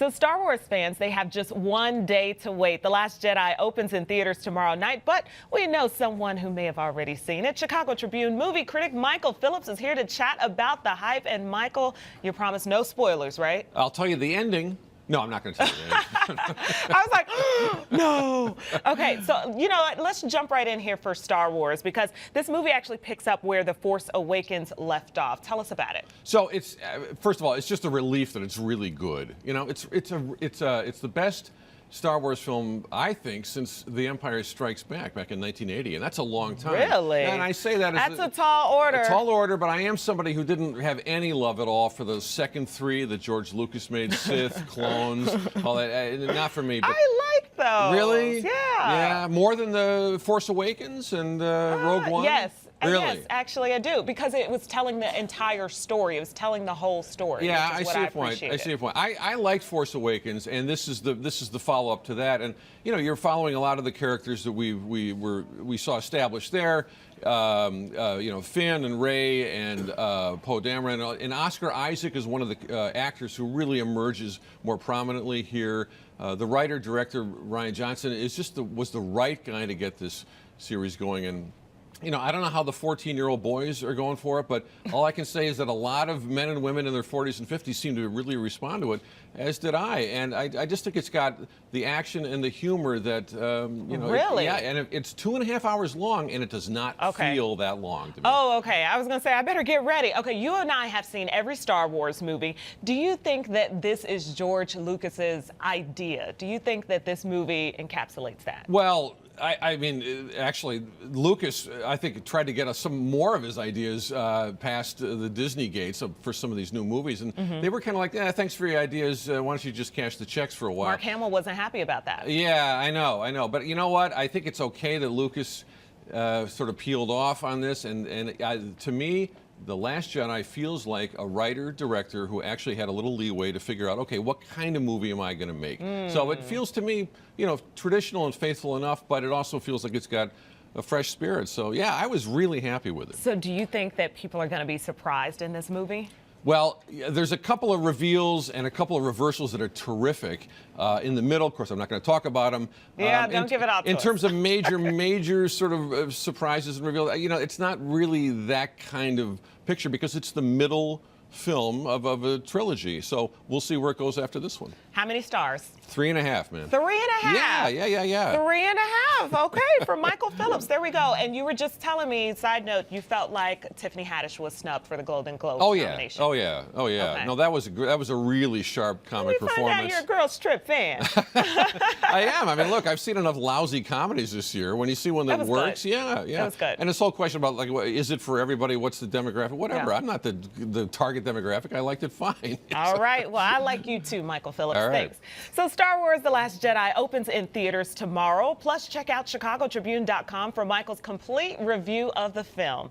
So Star Wars fans, they have just one day to wait. The Last Jedi opens in theaters tomorrow night, but we know someone who may have already seen it. Chicago Tribune movie critic Michael Phillips is here to chat about the hype. And Michael, you promise no spoilers, right? I'll tell you the ending. No, I'm not going to tell you that. I was like, oh, no. Okay, so, you know what? Let's jump right in here for Star Wars, because this movie actually picks up where The Force Awakens left off. Tell us about it. So it's first of all, it's just a relief that it's really good. You know, it's the best Star Wars film, I think, since The Empire Strikes Back in 1980, and that's a long time. Really? And I say that as that's a tall order. A tall order, but I am somebody who didn't have any love at all for the second three that George Lucas made, Sith, clones, all that. Not for me. But I like those. Really? Yeah. Yeah, more than The Force Awakens and Rogue One? Yes. Really? Yes, actually I do, because it was telling the entire story. It was telling the whole story. Yeah, I see your point. I see your point. I liked Force Awakens, and this is the follow-up to that. And you know, you're following a lot of the characters that we saw established there. You know, Finn and Rey and Poe Dameron, and Oscar Isaac is one of the actors who really emerges more prominently here. The writer-director Rian Johnson was the right guy to get this series going. And you know, I don't know how the 14-year-old boys are going for it, but all I can say is that a lot of men and women in their 40s and 50s seem to really respond to it, as did I. And I just think it's got the action and the humor that, you know. Really? Yeah, and it's 2.5 hours long, and it does not feel that long to me. Oh, okay. I was going to say, I better get ready. Okay, you and I have seen every Star Wars movie. Do you think that this is George Lucas's idea? Do you think that this movie encapsulates that? Well, I mean, actually, Lucas, I think, tried to get us some more of his ideas past the Disney gates for some of these new movies, and they were kind of like, thanks for your ideas. Why don't you just cash the checks for a while? Mark Hamill wasn't happy about that. Yeah, I know. But you know what? I think it's okay that Lucas sort of peeled off on this, and to me, The Last Jedi feels like a writer-director who actually had a little leeway to figure out, okay, what kind of movie am I going to make? So it feels to me, you know, traditional and faithful enough, but it also feels like it's got a fresh spirit. So yeah, I was really happy with it. So do you think that people are going to be surprised in this movie? Well, there's a couple of reveals and a couple of reversals that are terrific. In the middle, of course, I'm not going to talk about them. Yeah, don't give it out to In us. terms of major sort of surprises and reveals, you know, it's not really that kind of picture because it's the middle film of a trilogy. So we'll see where it goes after this one. How many stars? 3.5, man. 3.5? Yeah. 3.5. Okay, for Michael Phillips. There we go. And you were just telling me, side note, you felt like Tiffany Haddish was snubbed for the Golden Globe nomination. Oh yeah. Okay. No, that was a really sharp comic performance. Find out you're a girl strip fan. I am. I mean, look, I've seen enough lousy comedies this year. When you see one that works, good. Yeah. That was good. And this whole question about, like, is it for everybody? What's the demographic? Whatever. Yeah. I'm not the target demographic. I liked it fine. All right. Well, I like you too, Michael Phillips. All right. Thanks. So Star Wars The Last Jedi opens in theaters tomorrow. Plus, check out ChicagoTribune.com for Michael's complete review of the film.